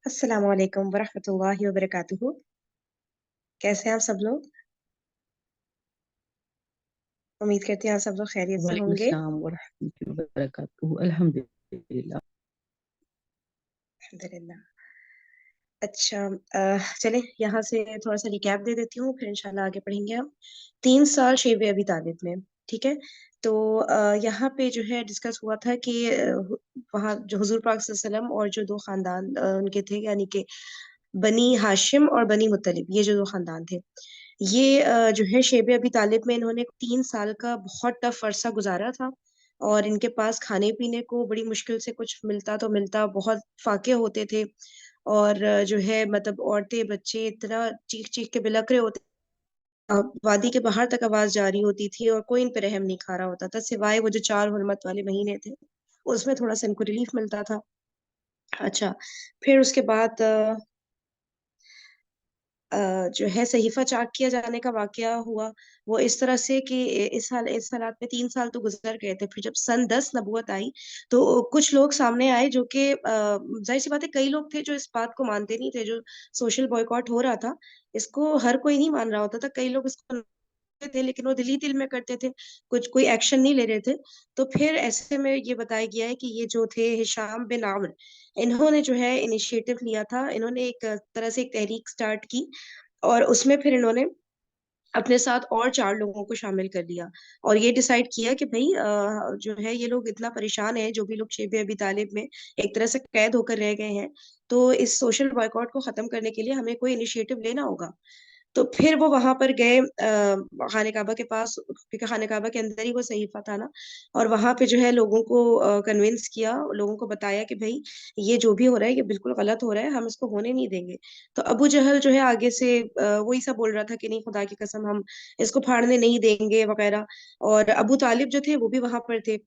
अस्सलाम वालेकुम वरहमतुल्लाहि वबरकातुहू। कैसे हैं आप सब लोग? उम्मीद करती हैं आप सब लोग खैरियत से वालेकुम होंगे। अस्सलाम वरहमतुल्लाहि वबरकातुहू। अल्हम्दुलिल्लाह। अल्हम्दुलिल्लाह। अच्छा, चलें यहाँ से थोड़ा सा रिकैप दे देती हूँ, फिर इंशाल्लाह आगे पढ़ेंगे हम। 3 साल शेब अबी तालिब में, ठीक है। तो यहाँ पे जो है डिस्कस हुआ था कि वहाँ जो हुजूर पाक सल्लल्लाहु अलैहि वसल्लम और जो दो खानदान उनके थे, यानी कि बनी हाशिम और बनी मुत्तलिब, ये जो दो खानदान थे, ये जो है शेब अबी तालिब में इन्होंने 3 साल का बहुत टफ अरसा गुजारा था। और इनके पास खाने पीने को बड़ी मुश्किल से कुछ मिलता तो मिलता, बहुत फाके होते थे। और जो है मतलब औरतें बच्चे इतना चीख चीख के बिलक रहे होते। वादी के बाहर तक आवाज जा रही होती थी और कोई इन पे रहम नहीं खा रहा होता था, सिवाय वो जो 4 हुर्मत वाले महीने थे, उसमें थोड़ा सा इनको रिलीफ मिलता था। अच्छा, फिर उसके बाद जो है सहीफा चाक किया जाने का वाकया हुआ। वो इस तरह से कि इस हालात में 3 साल तो गुजर गए थे। फिर जब सन 10 नबूवत आई, तो कुछ लोग सामने आए जो कि जाहिर सी बात है, कई लोग थे जो इस बात को मानते नहीं थे, जो सोशल बॉयकॉट हो रहा था, इसको हर कोई नहीं मान रहा होता था। कई लोग इसको थे, लेकिन वो दिली दिल में करते थे, कुछ कोई एक्शन नहीं ले रहे थे। तो फिर ऐसे में ये बताया गया है कि ये जो थे हिशाम बिन आमर, इन्होंने जो है इनिशिएटिव लिया था। इन्होंने एक तरह से एक तहरीक स्टार्ट की, और उसमें फिर इन्होंने अपने साथ और 4 लोगों को शामिल कर लिया। और ये डिसाइड किया कि भाई जो है ये लोग इतना परेशान है, जो भी लोग शेब अबी तालिब में एक तरह से कैद होकर रह गए हैं, तो इस सोशल बॉयकॉट को खत्म करने के लिए हमें कोई इनिशिएटिव लेना होगा। तो फिर वो वहां पर गए खाने काबा के पास, क्योंकि खाने काबा के अंदर ही वो सहीफा था ना। और वहां पे जो है लोगों को कन्विंस किया, लोगों को बताया कि भाई ये जो भी हो रहा है ये बिल्कुल गलत हो रहा है, हम इसको होने नहीं देंगे। तो अबू जहल जो है आगे से वही सब बोल रहा था कि नहीं, खुदा की कसम हम इसको फाड़ने नहीं देंगे वगैरह। और अबू तालिब जो थे वो भी वहां पर थे।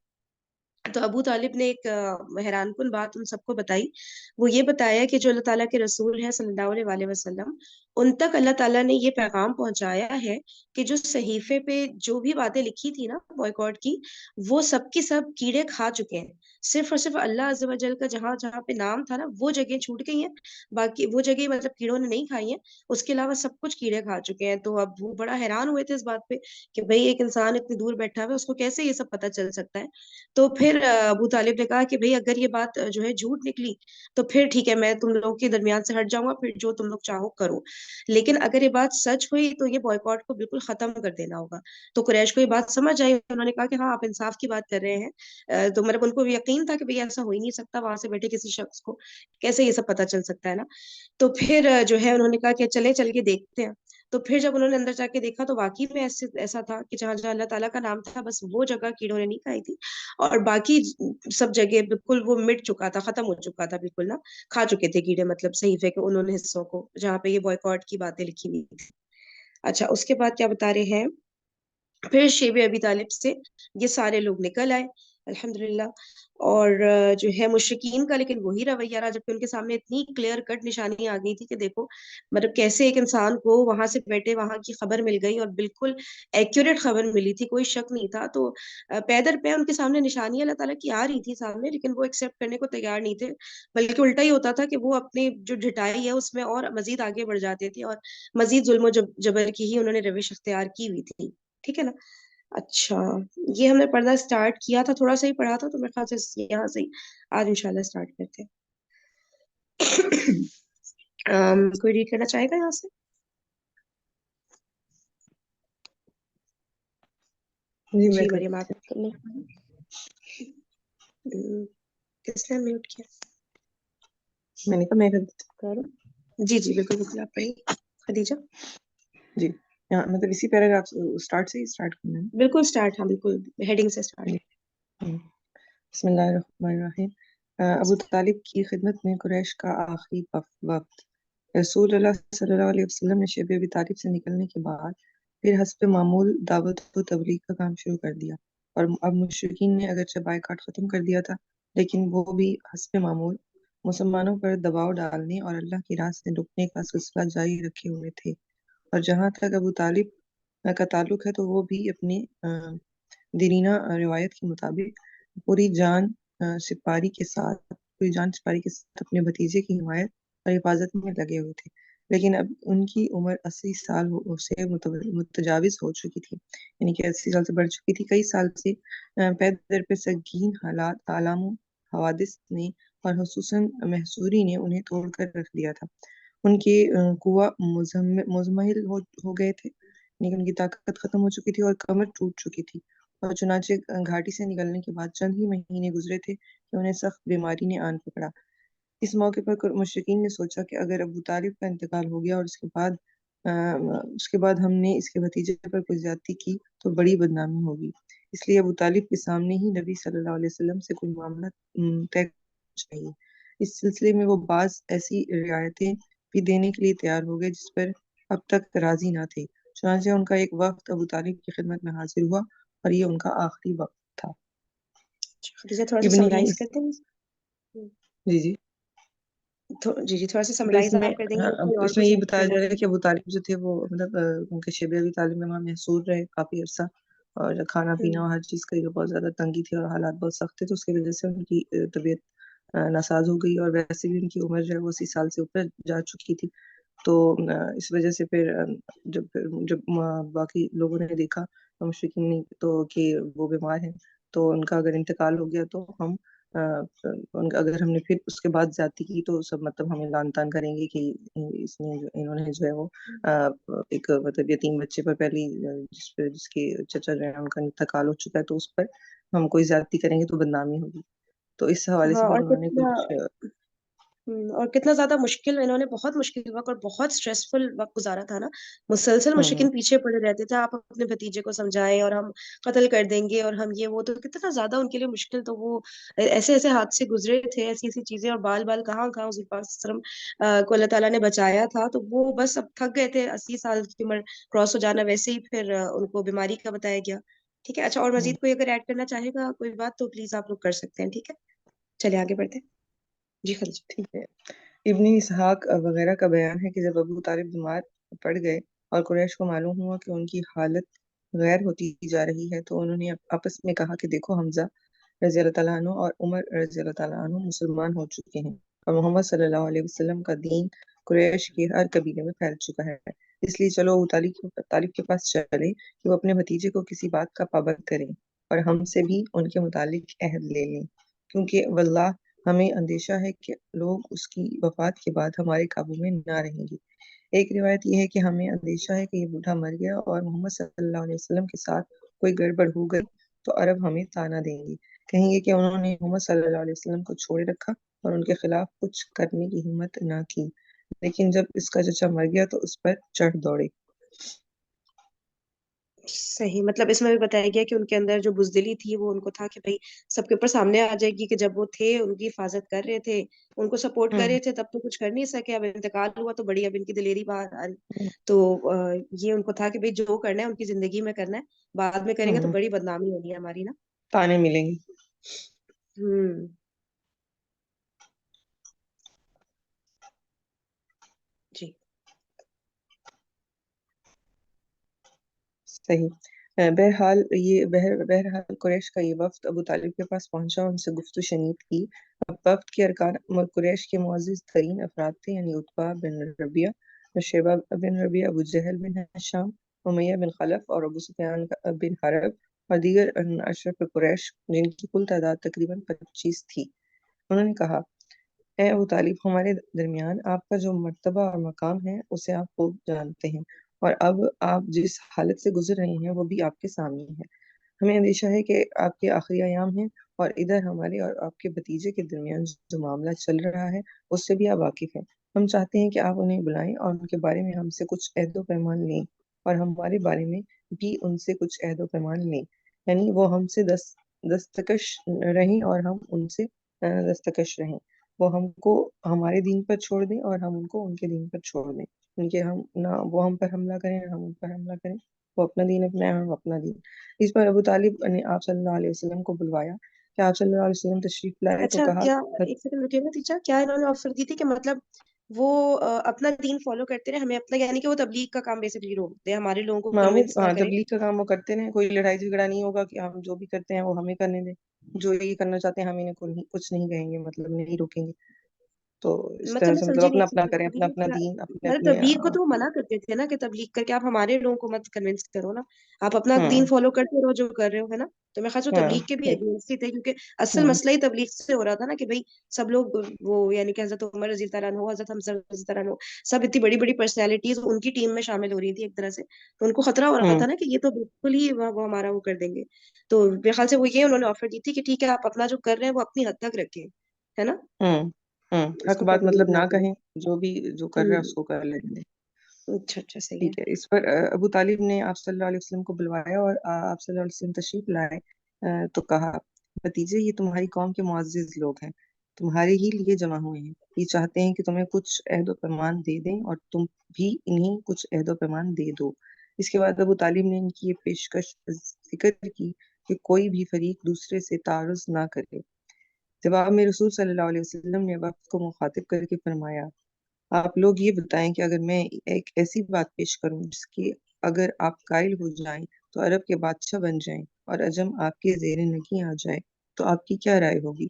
तो अबू तालिब ने एक हैरानकुन बात उन सबको बताई। वो ये बताया कि जो अल्लाह ताला के रसूल हैं सल्लल्लाहु अलैहि वसल्लम, उन तक अल्लाह ताला ने ये पैगाम पहुंचाया है कि जो सहीफे पे जो भी बातें लिखी थी ना बॉयकॉट की, वो सब की सब कीड़े खा चुके हैं। सिर्फ और सिर्फ अल्लाह अज़्ज़ व जल का जहाँ जहाँ पे नाम था ना, वो जगह छूट गई हैं। बाकी वो जगह मतलब कीड़ों ने नहीं खाई हैं, उसके अलावा सब कुछ कीड़े खा चुके हैं। तो अब वो बड़ा हैरान हुए थे इस बात पे कि भाई एक इंसान इतनी दूर बैठा हुआ है, उसको कैसे ये सब पता चल सकता है। तो फिर अबू तालिब ने कहा कि भाई अगर ये बात जो है झूठ निकली, तो फिर ठीक है, मैं तुम लोगों के दरमियान से हट जाऊंगा, फिर जो तुम लोग चाहो करो। लेकिन अगर ये बात सच हुई तो ये बॉयकॉट को बिल्कुल खत्म कर देना होगा। तो कुरैश को ये बात समझ आई, उन्होंने कहा कि हाँ, आप इंसाफ की बात कर रहे हैं। तो मतलब उनको यकीन था कि भाई ऐसा हो ही नहीं सकता, वहां से बैठे किसी शख्स को कैसे ये सब पता चल सकता है ना। तो फिर जो है उन्होंने कहा कि चल के देखते हैं। तो फिर जब उन्होंने अंदर जाके देखा, तो वाकई में ऐसा था कि जहां जहां अल्लाह ताला का नाम था, बस वो जगह कीड़ों ने नहीं खाई थी। और बाकी सब जगह बिल्कुल वो मिट चुका था, खत्म हो चुका था बिल्कुल ना। खा चुके थे कीड़े, मतलब सहीफे के उन्होंने हिस्सों को जहाँ पे ये बॉयकॉट की बातें लिखी हुई थी। अच्छा, उसके बाद क्या बता रहे हैं। फिर शेब अबी तालिब से ये सारे लोग निकल आए, अल्हम्दुलिल्लाह। और जो है मुशरिकीन का लेकिन वही रवैया रहा, जबकि उनके सामने इतनी क्लियर कट निशानी आ गई थी कि देखो, मतलब कैसे एक इंसान को वहां से बैठे वहां की खबर मिल गई, और बिल्कुल एक्यूरेट खबर मिली थी, कोई शक नहीं था। तो पैदर पे उनके सामने निशानी अल्लाह ताला की आ रही थी सामने, लेकिन वो एक्सेप्ट करने को तैयार नहीं थे। बल्कि उल्टा ही होता था कि वो अपने जो ढिठाई है उसमें और मजीद आगे बढ़ जाते थे, और मजीद जुल्म जबर की ही उन्होंने रविश अख्तियार की हुई थी। ठीक है ना। अच्छा, ये हमने पढ़ना स्टार्ट किया था, थोड़ा सा ही पढ़ा था, तो मेरे ख्याल से यहाँ से ही आज इंशाल्लाह स्टार्ट करते हैं। कोई रीड करना चाहेगा यहाँ से? जी मैं जी कर मरियम, आप देती करना। किसने म्यूट किया? हूँ। मैंने कहा मैं कर देती करो। जी जी, बिल्कुल बिल्कुल, आप पढ़िए खदीजा। हूँ। जी, यहाँ मतलब इसी पैराग्राफ स्टार्ट से ही स्टार्ट करना है। बिल्कुल स्टार्ट, हाँ बिल्कुल, हेडिंग से स्टार्ट। जी। बिस्मिल्लाहिर्रहमानिर्रहीम। अबू तालिब की खिदमत में कुरैश का आखिरी वक्त। रसूल अल्लाह सल्लल्लाहु अलैहि वसल्लम ने शेब अबी तालिब से निकलने के बाद फिर हस्ब मामूल दावत व तबलीग का काम शुरू कर दिया। और अब मुशरिकीन ने अगरचे बायकाट खत्म कर दिया था, लेकिन वो भी हस्ब मामूल मुसलमानों पर दबाव डालने और अल्लाह की राह से रुकने का सिलसिला जारी रखे हुए थे। और जहाँ तक अबू तालिब का ताल्लुक है, तो वो भी अपनी दीनीना रिवायत के मुताबिक पूरी जान सिपारी के साथ अपने भतीजे की हिमायत اور حفاظت میں لگے ہوئے تھے، لیکن اب ان کی عمر 80 سال سے متجاوز ہو چکی تھی، یعنی کہ 80 سال سے بڑھ چکی تھی۔ کئی سال سے پے در پہ سنگین حالات، آلام و حوادث نے اور خصوصاً محصوری نے انہیں توڑ کر رکھ دیا تھا۔ ان کے قوا مزمحل ہو گئے تھے، یعنی کہ ان کی طاقت ختم ہو چکی تھی اور کمر ٹوٹ چکی تھی، اور چنانچہ گھاٹی سے نکلنے کے بعد چند ہی مہینے گزرے تھے کہ انہیں سخت بیماری نے آن پکڑا۔ اس موقع پر مشرکین نے سوچا کہ اگر ابو طالب کا انتقال ہو گیا اور اس کے بعد ہم نے اس کے بھتیجے پر کوئی زیادتی کی تو بڑی بدنامی ہوگی، اس لیے ابو طالب کے سامنے ہی نبی صلی اللہ علیہ وسلم سے کوئی معاملہ طے کرنا چاہیے۔ اس سلسلے میں وہ بعض ایسی رعایتیں بھی دینے کے لیے تیار ہو گئے جس پر اب تک راضی نہ تھے۔ چنانچہ ان کا ایک وقت ابو طالب کی خدمت میں حاضر ہوا اور یہ ان کا آخری وقت تھا۔ خدیجہ تھوڑا سا ابن سمرائز کرتے ہیں؟ جی جی جی جی، تھوڑا سا اب اس سمرائز میں آپ کر دیں گے، کوئی اور اس میں کچھ یہ ایڈ بتایا کرنا جا رہا ہے چاہیں؟ کہ ابو طالب جو تھے وہ مطلب ان کے شیب ابی طالب میں وہاں محصور رہے کافی عرصہ، اور کھانا پینا اور ہر چیز کا بہت زیادہ تنگی تھی اور حالات بہت سخت تھے، تو اس کی وجہ سے ان کی طبیعت ناساز ہو گئی، اور ویسے بھی ان کی عمر جو ہے وہ 80 سال سے اوپر جا چکی تھی۔ تو اس وجہ سے پھر جب باقی لوگوں نے دیکھا مشرکین نے تو کہ وہ بیمار ہیں، تو ان کا اگر انتقال ہو گیا تو اگر ہم نے پھر اس کے بعد زیادتی کی تو سب مطلب ہمیں لان تان کریں گے کہ انہوں نے جو ہے وہ ایک مطلب یتیم بچے پر پہلی جس کے چچا جو ہے ان کا انتقال ہو چکا ہے تو اس پر ہم کوئی زیادتی کریں گے تو بدنامی ہوگی، تو اس حوالے ہاں، سے پھر انہوں نے کچھ اور کتنا زیادہ مشکل، انہوں نے بہت مشکل وقت اور بہت سٹریسفل وقت گزارا تھا نا، مسلسل ہوں مشرکین پیچھے پڑے رہتے تھے، آپ اپنے بھتیجے کو سمجھائیں اور ہم قتل کر دیں گے اور ہم یہ وہ، تو کتنا زیادہ ان کے لیے مشکل، تو وہ ایسے ایسے حادثے گزرے تھے، ایسی ایسی چیزیں، اور بال بال کہاں کہاں حضور پاک صلی اللہ علیہ وسلم کو اللہ تعالیٰ نے بچایا تھا، تو وہ بس اب تھک گئے تھے، 80 سال کی عمر کراس ہو جانا، ویسے ہی پھر ان کو بیماری کا بتایا گیا۔ ٹھیک ہے، اچھا، اور ہوں مزید کوئی اگر ایڈ کرنا چاہے گا کوئی بات تو پلیز آپ لوگ کر سکتے ہیں، ٹھیک ہے، چلیے آگے بڑھتے ہیں۔ جی خدیجہ۔ ٹھیک ہے۔ ابن اسحاق وغیرہ کا بیان ہے کہ جب ابو طالب بیمار پڑ گئے اور قریش کو معلوم ہوا کہ ان کی حالت غیر ہوتی جا رہی ہے تو انہوں نے آپس میں کہا کہ دیکھو، حمزہ رضی اللہ تعالیٰ عنہ اور عمر رضی اللہ تعالیٰ عنہ مسلمان ہو چکے ہیں، اور محمد صلی اللہ علیہ وسلم کا دین قریش کے ہر قبیلے میں پھیل چکا ہے، اس لیے چلو ابو طالب کے پاس چلے کہ وہ اپنے بھتیجے کو کسی بات کا پابند کریں اور ہم سے بھی ان کے متعلق عہد لے لیں، کیونکہ واللہ ہمیں اندیشہ ہے کہ لوگ اس کی وفات کے بعد ہمارے قابو میں نہ رہیں گے۔ ایک روایت یہ ہے کہ ہمیں اندیشہ ہے کہ یہ بوڑھا مر گیا اور محمد صلی اللہ علیہ وسلم کے ساتھ کوئی گڑبڑ ہو گئی تو عرب ہمیں طعنہ دیں گے، کہیں گے کہ انہوں نے محمد صلی اللہ علیہ وسلم کو چھوڑے رکھا اور ان کے خلاف کچھ کرنے کی ہمت نہ کی، لیکن جب اس کا چچا مر گیا تو اس پر چڑھ دوڑے۔ صحیح، مطلب اس میں بھی بتایا گیا کہ ان کے اندر جو بزدلی تھی وہ ان کو تھا کہ بھائی سب کے اوپر سامنے آ جائے گی، کہ جب وہ تھے ان کی حفاظت کر رہے تھے، ان کو سپورٹ کر ہوں رہے تھے، تب تو کچھ کر نہیں سکے، اب انتقال ہوا تو بڑی اب ان کی دلیری باہر آ رہی، ہوں تو یہ ان کو تھا کہ بھائی جو کرنا ہے ان کی زندگی میں کرنا ہے، بعد میں کریں گے تو ہوں بڑی بدنامی ہونی ہے ہماری نا۔ طعنے ملیں گے۔ ہوں جی صحیح۔ بہرحال قریش کا یہ وفد ابو طالب کے پاس پہنچا، ان سے گفت و شنید کی۔ اب وفد کے ارکان قریش کے معزز ترین افراد تھے، یعنی عتبہ بن ربیعہ، شیبہ بن ربیعہ، ابو جہل بن ہشام، امیہ بن خلف اور ابو سفیان بن حرب اور دیگر اشرف قریش، جن کی کل تعداد تقریباً 25 تھی۔ انہوں نے کہا، اے ابو طالب، ہمارے درمیان آپ کا جو مرتبہ اور مقام ہے اسے آپ خوب جانتے ہیں، اور اب آپ جس حالت سے گزر رہے ہیں وہ بھی آپ کے سامنے ہے۔ ہمیں اندیشہ ہے کہ آپ کے آخری ایام ہیں، اور ادھر ہمارے اور آپ کے بھتیجے کے درمیان جو معاملہ چل رہا ہے اس سے بھی آپ واقف ہیں۔ ہم چاہتے ہیں کہ آپ انہیں بلائیں اور ان کے بارے میں ہم سے کچھ عہد و پیمان لیں، اور ہمارے بارے میں بھی ان سے کچھ عہد و پیمان لیں، یعنی وہ ہم سے دستکش رہیں اور ہم ان سے دستکش رہیں، وہ ہم کو ہمارے دین پر چھوڑ دیں اور ہم ان کو ان کے دین پر چھوڑ دیں، کیونکہ ہم نہ وہ ہم پر حملہ کریں نہ ہم ان پر حملہ کریں، وہ اپنا دین اپنائیں ہم اپنا دین۔ اس پر ابو طالب نے آپ صلی اللہ علیہ وسلم کو بلوایا کہ آپ صلی اللہ علیہ وسلم تشریف لائے تو اچھا، کہا، کیا ایک سیکنڈ رکیے گا ٹیچر، کیا انہوں نے آفر دی تھی کہ مطلب وہ اپنا دین فالو کرتے رہے، ہمیں اپنا، یعنی کہ وہ تبلیغ کا کام بیسکلی روک دے، ہمارے لوگوں کو کنونس نہ کرے؟ تبلیغ کا کام وہ کرتے رہیں، کوئی لڑائی جھگڑا نہیں ہوگا کہ ہم جو بھی کرتے ہیں وہ ہمیں کرنے دیں، جو یہ کرنا چاہتے ہیں ہم انہیں کچھ نہیں کہیں گے، مطلب نہیں روکیں گے۔ تو اس मतलब طرح मैं سے مطلب समझी नहीं अअपना आपकी अपना बात करें, अभी। अपना अपना दीन, अपने मतलब अपने तबलीग को तो वो मना करते थे ना कि तबलीग करके आप हमारे लोगों को मत कन्विंस करो ना, आप अपना दीन हम्म फॉलो करते रहो जो कर रहे हो, है ना। तो मैं ख्याल से वो हाँ तबलीग के भी अगेंस्ट ही थे, क्योंकि असल हम्म मसला ही तबलीग से हो रहा था ना कि भाई सब लोग वो यानी कि हजरत उमर रजी अल्लाह अन्हु, हजरत हमजा रजी अल्लाह अन्हु, सब इतनी बड़ी बड़ी पर्सनैलिटीज उनकी टीम में शामिल हो रही थी एक तरह से। तो उनको खतरा हो रहा हम्म था ना कि ये तो बिल्कुल ही वो हमारा वो कर देंगे। तो मेरे ख्याल से वो ये उन्होंने ऑफर दी थी कि ठीक है आप अपना जो कर रहे हैं वो अपनी हद तक रखें, है ना, हम्म हक उसको बात मतलब तबलीग ना ना करें। कहें, जो भी जो कर रहा है हम्म। उसको कर लेने दें। अच्छा अच्छा, सही ठीक है। है। इस पर अबू तालिब ने आप सल्लल्लाहु अलैहि वसल्लम को बुलवाया और आप सल्लल्लाहु अलैहि वसल्लम तशरीफ लाए। तो कहा, भतीजे ये तुम्हारी कौम के मुअज़्ज़िज़ लोग हैं, तुम्हारे ही लिए जमा हुए हैं। ये चाहते हैं कि तुम्हें कुछ अहद व पैमान दे दें और तुम भी इन्हें कुछ अहद व पैमान दे दो। इसके बाद अबू तालिब ने इनकी ये पेशकश जिक्र की कि कोई भी फरीक दूसरे से तारुज़ ना करे। जवाब में रसूल सल्लल्लाहु अलैहि वसल्लम ने वक्त को मुखातिब करके फरमाया, आप लोग ये बताएं कि अगर मैं एक ऐसी बात पेश करूं जिसकी अगर आप कायल हो जाएं तो अरब के बादशाह बन जाएं और अजम आपके ज़ेर नगी आ जाए, तो आपकी क्या राय होगी?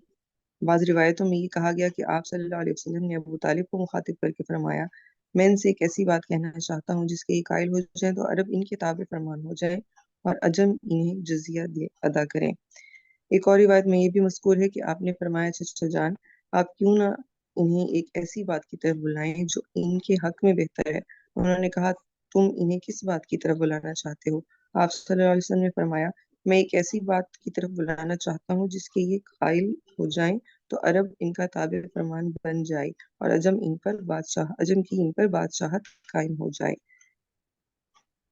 बाज़ रिवायतों में ये कहा गया कि आप सल्लल्लाहु अलैहि वसल्लम ने अबू तालिब को मुखातिब करके फरमाया, मैं इनसे एक ऐसी बात कहना चाहता हूँ जिसके ये कायल हो जाए तो अरब इनके ताबे फरमान हो जाए और अजम इन्हें जजिया अदा करें। एक और रिवायत में ये भी मज़कूर है कि आपने फरमाया, चचा जान, आप क्यों ना इन्हें एक ऐसी बात की तरफ बुलाएं जो इनके हक में बेहतर है। उन्होंने कहा, तुम इन्हें किस बात की तरफ बुलाना चाहते हो? आप सल्लल्लाहु अलैहि वसल्लम ने फरमाया, मैं एक ऐसी बात की तरफ बुलाना चाहता हूँ जिसके ये कायल हो जाएं तो अरब इनका ताबे फरमान बन जाए और अजम की इन पर बादशाहत कायम हो जाए।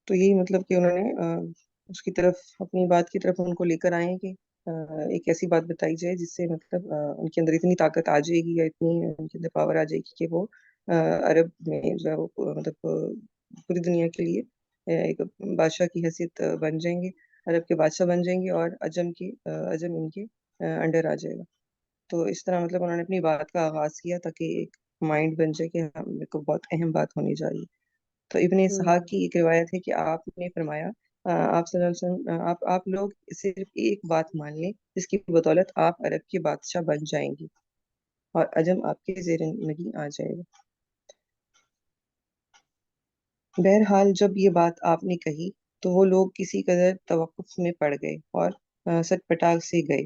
तो यही मतलब कि उन्होंने उसकी तरफ, अपनी बात की तरफ उनको लेकर आए हैं कि एक ऐसी बात बताई जाए जिससे मतलब उनके अंदर इतनी ताकत आ जाएगी या इतनी उनके अंदर पावर आ जाएगी कि वो अरब में जो है वो मतलब पूरी दुनिया के लिए एक बादशाह की हैसियत बन जाएंगे, अरब के बादशाह बन जाएंगे और अजम इनके अंडर आ जाएगा। तो इस तरह मतलब उन्होंने अपनी बात का आगाज किया ताकि एक माइंड बन जाए कि हाँ, मेरे को बहुत अहम बात होने जा रही है। तो इब्न इसहाक हम्म। की एक रिवायत है कि आपने फरमाया, आप सल्लल्लाहु अलैहि वसल्लम, आप लोग सिर्फ एक बात मान लें जिसकी बदौलत आप अरब के बादशाह बन जाएंगे और अजम आपके जेर नगी आ जाएगा। बहरहाल जब ये बात आपने कही तो वो लोग किसी कदर तवक्कुफ में पड़ गए और सटपटा से गए।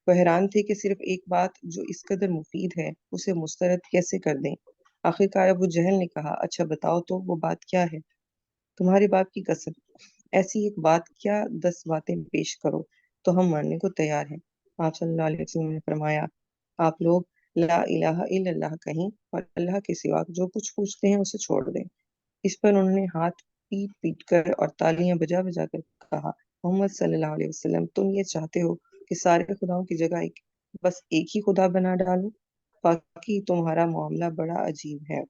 वो हैरान थे कि सिर्फ एक बात जो इस कदर मुफीद है उसे मुस्तरद कैसे कर दें। आखिरकार अबू जहल ने कहा, अच्छा बताओ तो वो बात क्या है? तुम्हारे बाप की कसम, ऐसी एक बात क्या, 10 बातें पेश करो तो हम मानने को तैयार हैं। आप सल्लल्लाहु अलैहि वसल्लम ने फरमाया, आप लोग ला इलाहा इल्लल्लाह कहें और अल्लाह के सिवा जो कुछ पूछते हैं उसे छोड़ दें। इस पर उन्होंने हाथ पीट पीट कर और तालियां बजा बजा कर कहा, मोहम्मद सल्लल्लाहु अलैहि वसल्लम, तुम ये चाहते हो कि सारे खुदाओं की जगह बस एक ही खुदा बना डालो? बाकी तुम्हारा मामला बड़ा अजीब है।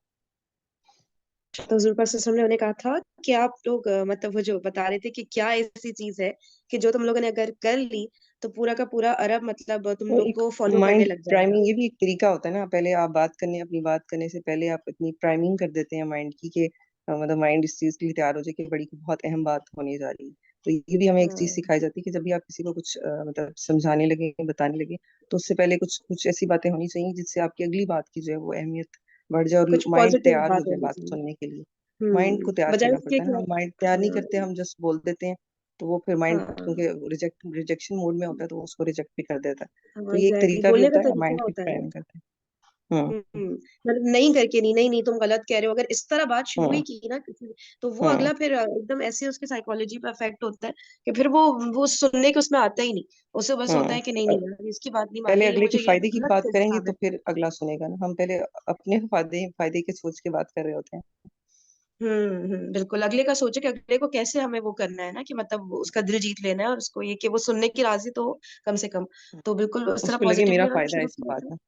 तो हजूर पाक सल्लल्लाहु अलैहि वसल्लम ने उन्हें कहा था कि आप लोग मतलब वो जो बता रहे थे कि क्या ऐसी चीज है कि जो तुम लोगों ने अगर कर ली तो पूरा का पूरा अरब मतलब तुम वो लोग एक को फॉलो करने माइंड लग जाएगा। प्राइमिंग, ये भी एक तरीका होता है ना। पहले आप अपनी बात करने से पहले आप इतनी प्राइमिंग कर देते हैं माइंड की कि मतलब माइंड इस चीज के लिए तैयार हो जाए कि बड़ी बहुत अहम बात होने जा रही है। तो ये भी हमें एक चीज हाँ, सिखाई जाती है कि जब भी आप किसी को कुछ मतलब समझाने लगे, बताने लगे, तो उससे पहले कुछ कुछ ऐसी बातें होनी चाहिए जिससे आपकी अगली बात की जो है वो अहमियत बढ़ जाए और कुछ माइंड पॉजिटिव तैयार हो बात जाए होनी बात चाहिए। सुनने के लिए। माइंड को तैयार बजाय करना उसके पड़ता है कि ना, हम माइंड तैयार नहीं करते, हाँ हम जस्ट बोल देते हैं। तो वो फिर माइंड हाँ क्योंकि रिजेक्शन मोड में होता है तो वो उसको रिजेक्ट भी कर देता है। तो हाँ, ये एक एग्जैक्टली तरीका भी बोलने का होता है, तरीका माइंड की होता है ना। प्राइम करते हैं। मतलब नहीं करके नहीं, नहीं नहीं तुम गलत कह रहे हो, अगर इस तरह बात शुरू ही हम्म की ना किसी, तो वो हम्म अगला फिर एकदम ऐसे उसके साइकोलॉजी पे अफेक्ट होता है कि फिर वो सुनने के उसमें आता ही नहीं। उसे बस होता है कि नहीं नहीं यार इसकी बात नहीं पहले माननी, ये अगले के मुझे ये फायदे की गलत बात करेंगे तो साबित। फिर अगला सुनेगा ना। हम पहले अपने फायदे फायदे के सोच के बात कर रहे होते हैं। बिल्कुल अगले का सोचे कि अगले को कैसे हमें वो करना है ना, कि मतलब उसका दिल जीत लेना है और उसको ये कि वो सुनने की राजी तो हो कम से कम। तो बिल्कुल उस तरह उसको लगे मेरा पॉजिटिवली उन्होंने फायदा है शुरू इस किया बात था। में।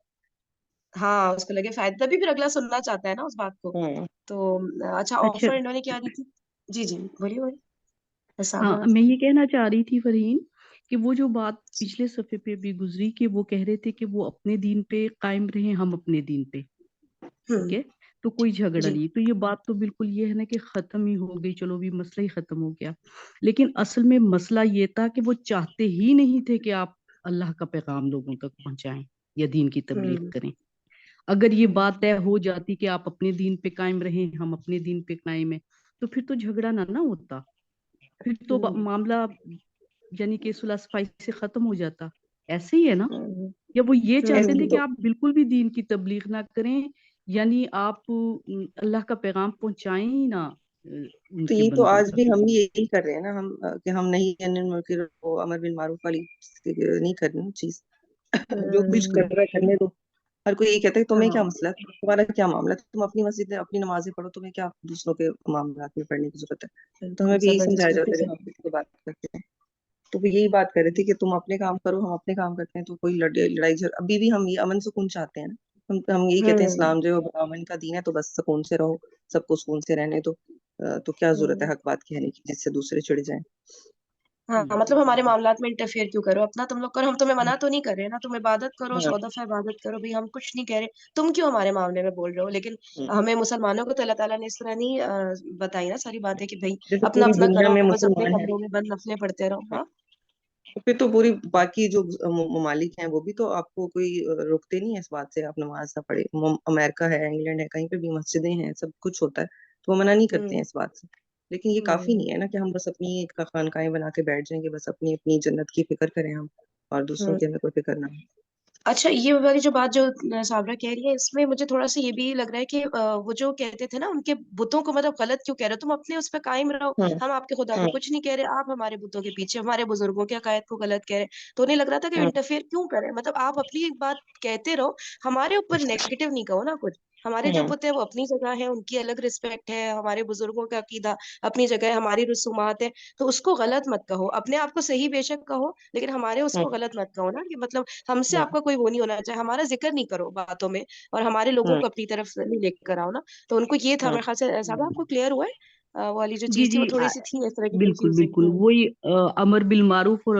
हाँ उसको लगे फायदा, तभी फिर अगला सुनना चाहता है ना उस बात को। हम्म तो अच्छा, अच्छा। ऑफर इन्होंने क्या दी थी? जी जी, बोलिए बोलिए, हाँ, साहबा। मैं ये कहना चाह रही थी फरहीन कि वो जो बात पिछले सफे पे भी गुजरी कि वो कह रहे थे कि वो अपने दीन पे कायम रहे, हम अपने दीन पे। ठीक हम्म। है, तो कोई झगड़ा जी। नहीं। तो ये बात तो बिल्कुल ये है ना कि खत्म ही हो गई, चलो भी मसला ही खत्म हो गया। लेकिन असल में मसला ये था कि वो चाहते ही नहीं थे कि आप अल्लाह का पैगाम लोगों तक पहुंचाएं या दीन की तबलीग हम्म। करें। अगर ये बात तय हो जाती कि आप अपने दीन पे कायम रहें, हम अपने दीन पे कायम है, तो फिर तो झगड़ा ना होता, फिर तो मामला यानी कि सुलह सफाई से खत्म हो जाता। ऐसे ही है ना? या वो ये चाहते थे कि तो आप बिल्कुल भी दीन की तबलीग ना करें, यानी आप अल्लाह का पैगाम पहुंचाएं ही ना तो उनके ये तो बंदों आज भी तक। हम भी यही कर रहे हैं ना, हम कि हम नहीं अनिल मुनकर वो अमर बिन मारूफ वाली नहीं कर रहे चीज। जो कुछ कर हम्म। रहा है करने दो। हर कोई ये कहता है तुम्हें क्या हाँ मसला है, तुम्हारा क्या मामला है, तुम अपनी मस्जिद में अपनी नमाजें पढ़ो, तुम्हें क्या दूसरों के मामला में पढ़ने की जरूरत है। तो बिल्कुल हमें भी यही जबरदस्त, समझाया बिल्कुल जाता है सही। जब हम किसी से बात करते हैं। तो वो यही बात कर रही थी कि तुम अपने काम करो, हम अपने काम करते हैं, तो कोई लड़ाई झगड़ा अभी भी हम ये अमन सुकून चाहते हैं ना। हम यही कहते हैं हम्म इस्लाम जो है अमन का दीन है, तो बस सुकून से रहो, सबको सुकून से रहने दो। तो क्या जरूरत है हम्म। हक बात कहने की जिससे दूसरे चिढ़ जाएं। हाँ मतलब हमारे मामलात में इंटरफेयर क्यों करो, अपना तुम लोग करो, हम तुम्हें मना तो नहीं कर रहे ना, तुम इबादत करो, हाँ। 100 दफा इबादत करो भाई, हम कुछ नहीं कह रहे, तुम क्यों हमारे मामले में बोल रहे हो। लेकिन हम्म। हमें मुसलमानों को तो अल्लाह ताला ने इस तरह नहीं बताई ना सारी बातें कि भाई जैसे अपना पूरी अपना दुनिया करो, में बस अपने मुसलमान हैं, कमरों में बंद नफले पढ़ते रहो। हाँ तो फिर तो पूरी बाकी जो ममालिक हैं वो भी तो आपको कोई रोकते नहीं है इस बात से आप नमाज ना पढ़े। अमेरिका है, इंग्लैंड है, कहीं पे भी मस्जिदें हैं, सब कुछ होता है, तो वो मना नहीं करते हैं हम्म इस बात से। लेकिन ये काफी हम्म नहीं है ना कि हम बस अपनी एक खानकाएं बना के बैठ जाएंगे, बस अपनी अपनी जन्नत की फिक्र करें हम, और दूसरों हम्म। की हमें कोई फिक्र ना हो। अच्छा ये वाली जो बात जो साबरा कह रही है, इसमें मुझे थोड़ा सा ये भी लग रहा है कि वो जो कहते थे ना उनके बुतों को मतलब गलत क्यों कह रहे हो, तुम अपने उस पर कायम रहो, हम्म। हम आपके खुदा को हम्म। कुछ नहीं कह रहे, आप हमारे बुतों के पीछे हमारे बुजुर्गों के अकायद को गलत कह रहे हैं। तो उन्हें लग रहा था कि हम्म। इंटरफेयर क्यों करें, मतलब आप अपनी एक बात कहते रहो, हमारे ऊपर नेगेटिव नहीं कहो ना कुछ। हमारे जो हम्म। बुत है वो अपनी जगह है, उनकी अलग रिस्पेक्ट है, हमारे बुजुर्गों का अकीदा अपनी जगह है, हमारी रसूमात है, तो उसको गलत मत कहो, अपने आप को सही बेशक कहो, लेकिन हमारे उसको हम्म। गलत मत कहो ना, कि मतलब हमसे हम्म। आपका कोई वो नहीं होना चाहिए, हमारा जिक्र नहीं करो बातों में, और हमारे लोगों हम्म। को अपनी तरफ नहीं लेकर आओ ना। तो उनको ये था, मेरे ख्याल से ऐसा आपको क्लियर हुआ है। वो वाली जो जी चीज थी जी वो थोड़ी सी थी इस तरह की बिल्कुल कंफ्यूजिंग। बिल्कुल वही अमर बिल मारूफ और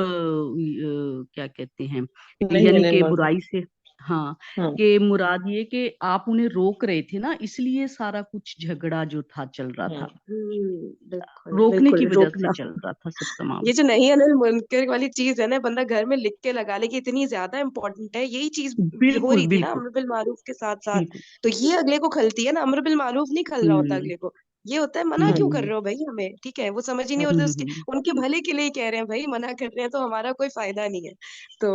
क्या कहते हैं, नहीं यानी अनिल कि मुनकर। बुराई से। हाँ, हम्म। कि मुराद ये कि आप उन्हें रोक रहे थे ना, इसलिए सारा कुछ झगड़ा जो था चल रहा था, बिल्कुल रोकने की बिल्कुल वजह से रोकना। चल रहा था सब तमाम। ये जो नहीं अनिल मुनकर वाली चीज है ना, बंदा घर में लिख के लगा ले कि इतनी ज्यादा इंपॉर्टेंट है, यही चीज हो बिल्कुल रही थी ना बिल्कुल अमर बिल मारूफ के साथ साथ। बिल्कुल। तो ये अगले को खलती है ना, अमर बिल मारूफ नहीं खल रहा होता हम्म अगले को, ये होता है मना क्यों कर हम्म रहे हो भाई हमें, ठीक है वो समझ ही नहीं होता, उसके हम्म, उनके भले के लिए ही कह रहे हैं भाई, मना कर रहे हैं तो हमारा कोई फायदा नहीं है। तो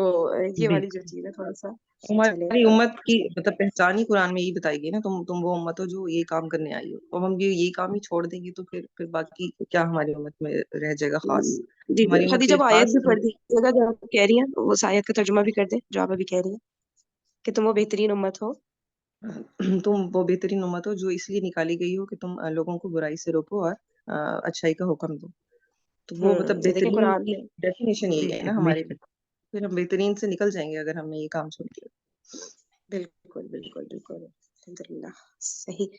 ये वाली जो बिल्कुल चीज है थोड़ा सा चले। हमारी उम्मत की मतलब पहचान ही कुरान में यही बताई गई ना, तुम वो उम्मत हो जो ये काम करने आई हो, तो हम ये काम ही छोड़ देंगे तो फिर बाकी क्या हमारी उम्मत में रह जाएगा खास। जी हमारी उम्मत खदीजा के वो आयत खास भी पढ़ दीजिएगा जो आप कह रही हैं, वो उस आयत का तर्जुमा भी कर दे जो आप अभी कह रही हैं कि तुम वो बेहतरीन उम्मत हो। तुम वो बेहतरीन उम्मत हो जो इसलिए निकाली गई हो कि तुम लोगों को बुराई से रोको और अच्छाई का हुक्म दो। तो वो मतलब ये देखिए बेहतरीन कुरान की में। डेफिनेशन यही है ना बेशक हमारे लिए। बेशक। फिर हम बेहतरीन से निकल जाएंगे अगर हमने ये काम छोड़ दिया। बिल्कुल बिल्कुल बिल्कुल अल्हम्दुलिल्लाह सही।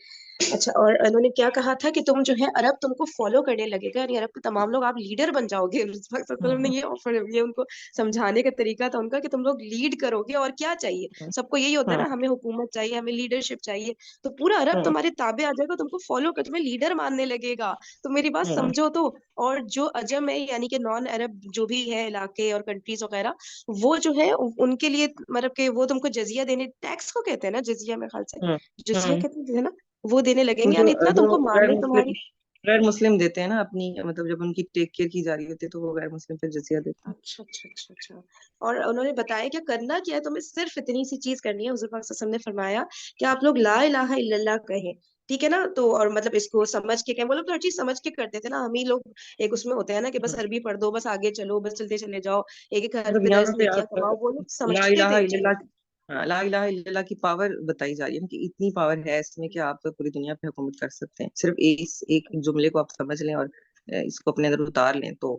अच्छा और उन्होंने क्या कहा था कि तुम जो है अरब तुमको फॉलो करने लगेगा, यानी अरब के तमाम लोग आप लीडर बन जाओगे। रसूल सल्लल्लाहु अलैहि वसल्लम ने हम्म। ये ऑफर, ये उनको समझाने का तरीका था उनका कि तुम लोग लीड करोगे, और क्या चाहिए हम्म। सबको, यही होता है हम्म। ना, हमें हुकूमत चाहिए, हमें लीडरशिप चाहिए, तो पूरा अरब हम्म। तुम्हारे ताबे आ जाएगा, तुमको फॉलो कर, तुम्हें लीडर मानने लगेगा। तो मेरी बात हम्म। समझो तो। और जो अजम है यानी कि नॉन अरब जो भी है इलाके और कंट्रीज वगैरह, वो जो है उनके लिए मतलब कि वो तुमको जजिया देने, टैक्स को कहते हैं ना जजिया, मेरे ख्याल से हम्म। जजिया हम्म। कहते हैं ना, वो देने लगेंगे, जो यानी इतना जो तुमको मान गैर ले मुस्लिम तुम्हारी। गैर मुस्लिम देते हैं ना अपनी, मतलब जब उनकी टेक केयर की जा रही होती है तो वो गैर मुस्लिम पे जजिया देते हैं। अच्छा अच्छा अच्छा अच्छा। और उन्होंने बताया क्या करना क्या है, तुम्हें सिर्फ इतनी सी चीज करनी है। हुजूर पाक सल्लल्लाहु अलैहि वसल्लम ने फरमाया कि आप लोग ला इलाहा इल्लल्लाह कहें, ठीक है ना, तो और मतलब इसको समझ के कहें, वो लोग तो हर चीज समझ के करते थे ना, हम ही लोग एक उसमें होते हैं ना कि बस हम्म। अरबी पढ़ दो, बस आगे चलो, बस चलते चले जाओ, एक एक हर्फ मतलब पे यहाँ 10 पे नेकियां आप कमाओ, वो लोग ला समझते इलाहा थे इन चीजों इल्लल्लाह को। हाँ, ला इलाहा इल्लल्लाह की पावर बताई जा रही है ना, कि इतनी पावर है इसमें कि आप पूरी दुनिया पे हुकूमत कर सकते हैं, सिर्फ इस एक जुमले को आप समझ लें और इसको अपने अंदर उतार लें तो।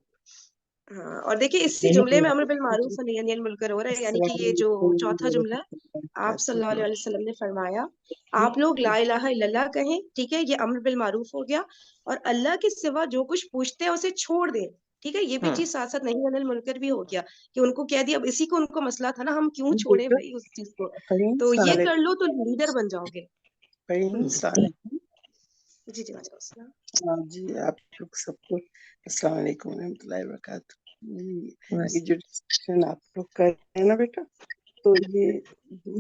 हाँ और देखिए इसी नहीं जुमले में अमर बिल मारूफ और नही अनिल मुनकर हो रहा है, यानी कि ये जो चौथा जुमला है, आप सल्लल्लाहु अलैहि वसल्लम ने फरमाया आप लोग ला इलाहा इल्लल्लाह कहें, ठीक है, ये अम्र बिल मारूफ हो गया, और अल्लाह के सिवा जो कुछ पूछते हैं उसे छोड़ दें, ठीक है, ये भी हम्म। चीज साथ साथ नहीं अनिल मुनकर भी हो गया, कि उनको कह दिया, अब इसी को उनको मसला था ना, हम क्यों छोड़े ठीक भाई उस चीज को, है। तो ये कर लो तो लीडर बन जाओगे। जी जी वालेकुम अस्सलाम। हाँ जी, आप लोग सबको अस्सलाम वालेकुम रहमतुल्लाहि व बरकातुहू। ये बस जो डिस्कशन आप लोग कर रहे हैं ना बेटा, تو یہ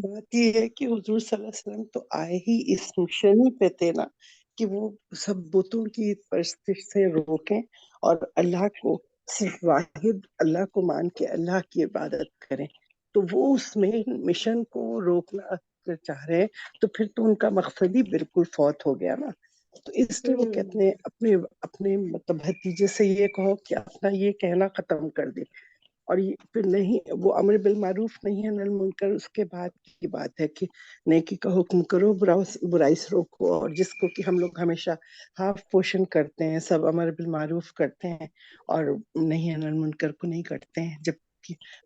بات یہ ہے کہ حضور صلی اللہ علیہ وسلم تو آئے ہی اس مشن ہی پہ تھے نا کہ وہ سب بتوں کی پرستش سے روکیں اور اللہ کو صرف واحد اللہ کو مان کے اللہ کی عبادت کریں. تو وہ اس میں مشن کو روکنا اگر چاہ رہے ہیں تو پھر تو ان کا مقصد ہی بالکل فوت ہو گیا نا. تو اس لیے وہ کہتے ہیں اپنے مطلب بھتیجے سے یہ کہو کہ اپنا یہ کہنا ختم کر دے. اور یہ پھر نہیں، وہ امر بالمعروف نہیں ہے نل منکر، اس کے بعد کی بات ہے کہ نیکی کا حکم کرو، برائی سے روکو. اور جس کو کہ ہم لوگ ہمیشہ ہاف پوشن کرتے ہیں، سب امر بالمعروف کرتے ہیں اور نہیں انل منکر کو نہیں کرتے ہیں. جبکہ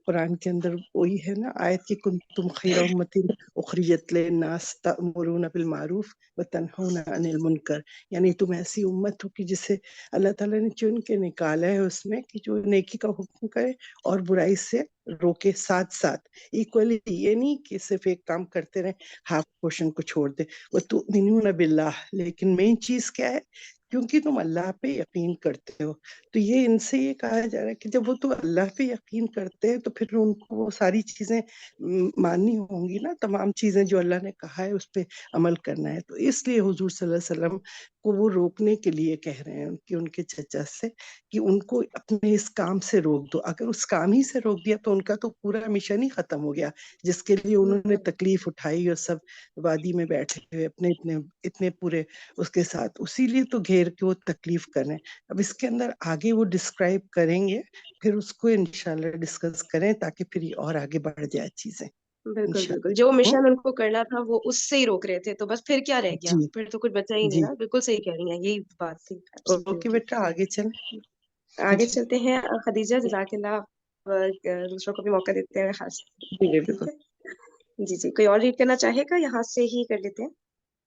قرآن کے اندر وہی ہے نا آیت کی کنتم خیر امت اخرجت للناس تأمرون بالمعروف وتنہون عن المنکر. یعنی تم ایسی امت ہو کہ جسے اللہ تعالیٰ نے چن کے نکالا ہے اس میں کہ جو نیکی کا حکم کرے اور برائی سے روکے ساتھ ساتھ ایکولی. یہ نہیں کہ صرف ایک کام کرتے رہیں، ہاف پورشن کو چھوڑ دے. وَتُؤْمِنُونَ بِاللَّهِ، لیکن مین چیز کیا ہے؟ کیونکہ تم اللہ پہ یقین کرتے ہو. تو یہ ان سے یہ کہا جا رہا ہے کہ جب وہ تو اللہ پہ یقین کرتے ہیں تو پھر ان کو وہ ساری چیزیں ماننی ہوں گی نا، تمام چیزیں جو اللہ نے کہا ہے اس پہ عمل کرنا ہے. تو اس لیے حضور صلی اللہ علیہ وسلم کو وہ روکنے کے لیے کہہ رہے ہیں کہ ان کے چچا سے کہ ان کو اپنے اس کام سے روک دو. اگر اس کام ہی سے روک دیا تو ان کا تو پورا مشن ہی ختم ہو گیا جس کے لیے انہوں نے تکلیف اٹھائی اور سب وادی میں بیٹھے ہوئے اپنے اتنے پورے اس کے ساتھ، اسی لیے تو گھیر کے وہ تکلیف کر رہے ہیں. اب اس کے اندر آگے وہ ڈسکرائب کریں گے، پھر اس کو انشاءاللہ ڈسکس کریں تاکہ پھر یہ اور آگے بڑھ جائے چیزیں بالکل بالکل. انشاءاللہ. جو مشن ان کو کرنا تھا وہ اس سے ہی روک رہے تھے، تو بس پھر کیا رہ گیا؟ جی پھر تو کچھ بچا ہی نہیں جی. نا. بالکل صحیح کہہ رہی ہیں، یہی بات تھی. Okay Absolutely. بیٹا آگے چلیں. آگے جی چلتے ہیں. خدیجہ جزاک اللہ. دوسروں کو بھی موقع دیتے ہیں خاص. جی ٹھیک بالکل. ہے جی جی. کوئی اور ریڈ کرنا چاہے گا؟ یہاں سے ہی کر لیتے ہیں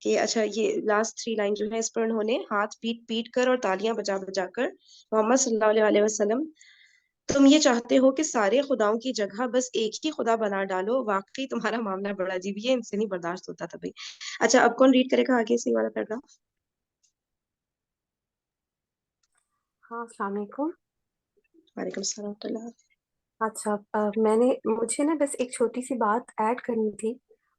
کہ اچھا یہ لاسٹ 3 لائن جو ہے اس پر انہوں نے ہاتھ پیٹ پیٹ کر اور تالیاں بجا بجا کر محمد صلی اللہ علیہ وسلم، تم یہ چاہتے ہو کہ سارے خداؤں کی جگہ بس ایک ہی خدا بنا ڈالو، واقعی تمہارا معاملہ بڑا عجیب، یہ ان سے نہیں برداشت ہوتا تھا بھائی. اچھا اب کون ریڈ کرے گا آگے سے والا پیراگراف؟ ہاں السلام علیکم. وعلیکم السلام ورحمۃ اللہ. اچھا مجھے نا بس ایک چھوٹی سی بات ایڈ کرنی تھی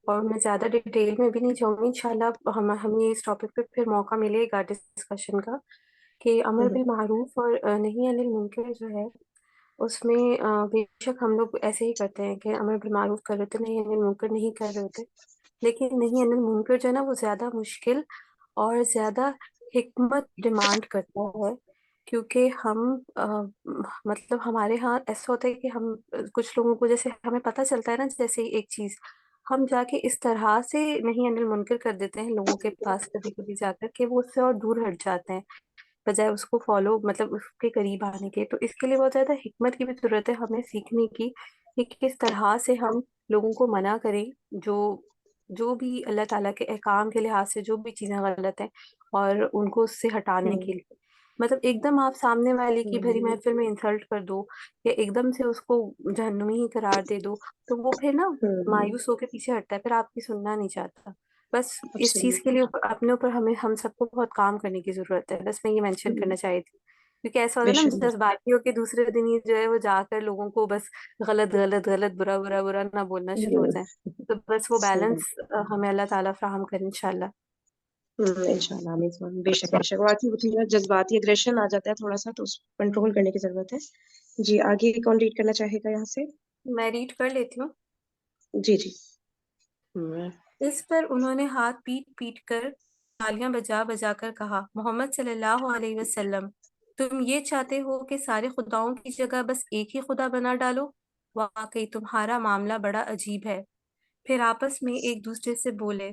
اور میں زیادہ ڈیٹیل میں بھی نہیں جاؤں گی. انشاءاللہ ہمیں اس ٹاپک پہ پھر موقع ملے گا ڈسکشن کا کہ امر بالمعروف اور نہی عن المنکر جو ہے اس میں بے شک ہم لوگ ایسے ہی کرتے ہیں کہ امر بالمعروف کر رہے ہوتے، نہی عن المنکر نہیں کر رہے ہوتے. لیکن نہی عن المنکر جو ہے نا وہ زیادہ مشکل اور زیادہ حکمت ڈیمانڈ کرتا ہے، کیونکہ ہم مطلب ہمارے ہاں ایسا ہوتا ہے کہ ہم کچھ لوگوں کو جیسے ہمیں پتہ چلتا ہے نا جیسے ایک چیز ہم جا کے اس طرح سے نہیں عن المنکر کر دیتے ہیں لوگوں کے پاس کبھی کبھی جا کر کہ وہ اس سے اور دور ہٹ جاتے ہیں بجائے اس کو فالو مطلب اس کے قریب آنے کے. تو اس کے لیے بہت زیادہ حکمت کی بھی ضرورت ہے ہمیں سیکھنے کی کہ کس طرح سے ہم لوگوں کو منع کریں جو بھی اللہ تعالیٰ کے احکام کے لحاظ سے جو بھی چیزیں غلط ہیں اور ان کو اس سے ہٹانے کے لیے. مطلب ایک دم آپ سامنے والے کی بھری محفل میں انسلٹ کر دو یا ایک دم سے اس کو جہنمی ہی قرار دے دو تو وہ پھر نا مایوس ہو کے پیچھے ہٹتا ہے، پھر آپ کی سننا نہیں چاہتا. بس اس چیز کے لیے اپنے اوپر ہم سب کو بہت کام کرنے کی ضرورت ہے. بس میں یہ مینشن کرنا چاہی تھی کیونکہ ایسا ہوتا بے ہے نا شک. جذباتی ہو کے دوسرے دن ہی جو ہے وہ جا کر لوگوں کو بس غلط غلط غلط برا برا برا نہ بولنا شروع ہو جائیں. تو بس وہ بیلنس ہمیں اللہ تعالیٰ فراہم کرے انشاءاللہ. انشاءاللہ آمین. بے شک بے شک. واقعی جذباتی اگریشن آ جاتا ہے تھوڑا سا، تو اس کنٹرول کرنے کی ضرورت ہے. جی آگے کون ریڈ کرنا چاہے گا یہاں سے؟ میں ریڈ کر لیتی ہوں. جی جی. اس پر انہوں نے ہاتھ پیٹ پیٹ کر تالیاں بجا بجا کر کہا، محمد صلی اللہ علیہ وسلم، تم یہ چاہتے ہو کہ سارے خداؤں کی جگہ بس ایک ہی خدا بنا ڈالو، واقعی تمہارا معاملہ بڑا عجیب ہے. پھر آپس میں ایک دوسرے سے بولے،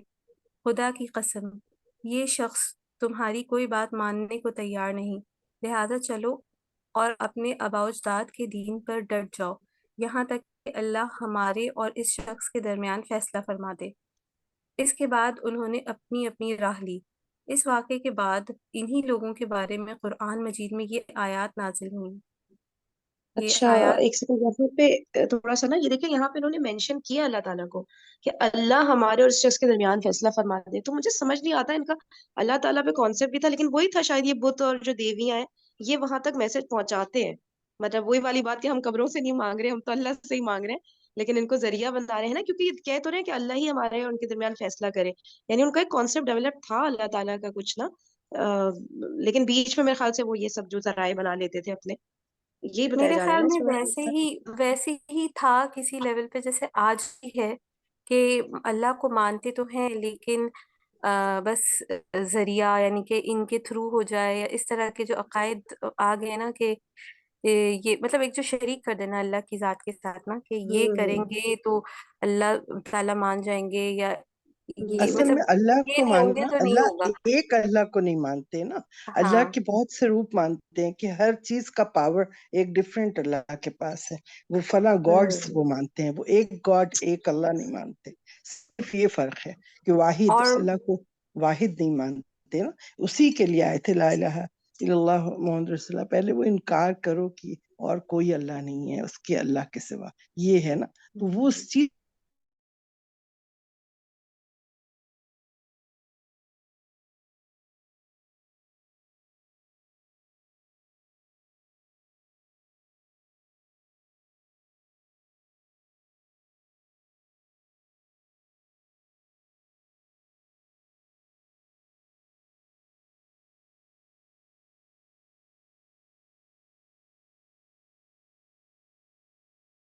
خدا کی قسم یہ شخص تمہاری کوئی بات ماننے کو تیار نہیں، لہذا چلو اور اپنے آباء و اجداد کے دین پر ڈٹ جاؤ یہاں تک کہ اللہ ہمارے اور اس شخص کے درمیان فیصلہ فرما دے. اس کے بعد انہوں نے اپنی اپنی راہ لی. اس واقعے کے بعد انہی لوگوں کے بارے میں قرآن مجید میں یہ آیات نازل ہوئیں. یہ اچھا آیات ایک سیکنڈ یہاں پہ تھوڑا سا نا یہ دیکھیں یہاں پہ انہوں نے مینشن کیا اللہ تعالیٰ کو کہ اللہ ہمارے اور اس شخص کے درمیان فیصلہ فرما دے. تو مجھے سمجھ نہیں آتا ان کا اللہ تعالیٰ پہ کانسیپٹ بھی تھا، لیکن وہی تھا شاید یہ بت اور جو دیویاں ہیں یہ وہاں تک میسج پہنچاتے ہیں. مطلب وہی والی بات کہ ہم قبروں سے نہیں مانگ رہے، ہم تو اللہ سے ہی مانگ رہے ہیں. لیکن ان کو ذریعہ بنا رہے ہیں نا، کیونکہ یہ کہہ تو رہے ہیں کہ اللہ ہی ہمارے اور ان کے درمیان فیصلہ کرے. یعنی ان کا ایک کانسیپٹ ڈیولپ تھا اللہ تعالیٰ کا کچھ نا، لیکن بیچ میں میرے خیال سے وہ یہ سب جو ذرائع بنا لیتے تھے اپنے، یہی بتایا میرے جا رہا ہے خیال نا میں اس میں. ویسے ہی تھا کسی لیول پہ جیسے آج بھی ہے کہ اللہ کو مانتے تو ہیں لیکن بس ذریعہ یعنی کہ ان کے تھرو ہو جائے، یا اس طرح کے جو عقائد آ گئے نا کہ یہ مطلب ایک جو شریک کر دینا اللہ کی ذات کے ساتھ نا، کہ یہ کریں گے تو اللہ تعالیٰ مان جائیں گے، یا یہ اصل مطلب میں اللہ یہ کو نہیں ہوں گے ماننا، تو نہیں ہوگا. اللہ ایک اللہ کو نہیں مانتے نا، اللہ ہاں کے بہت سے روپ مانتے ہیں کہ ہر چیز کا پاور ایک ڈفرینٹ اللہ کے پاس ہے. وہ فلاں گاڈس وہ مانتے ہیں، وہ ایک گاڈ ایک اللہ نہیں مانتے. صرف یہ فرق ہے کہ واحد اور اللہ کو واحد نہیں مانتے نا. اسی کے لیے آئے تھے لا الہ الا اللہ محمد رسول اللہ. پہلے وہ انکار کرو کہ اور کوئی اللہ نہیں ہے اس کے اللہ کے سوا، یہ ہے نا. تو وہ اس چیز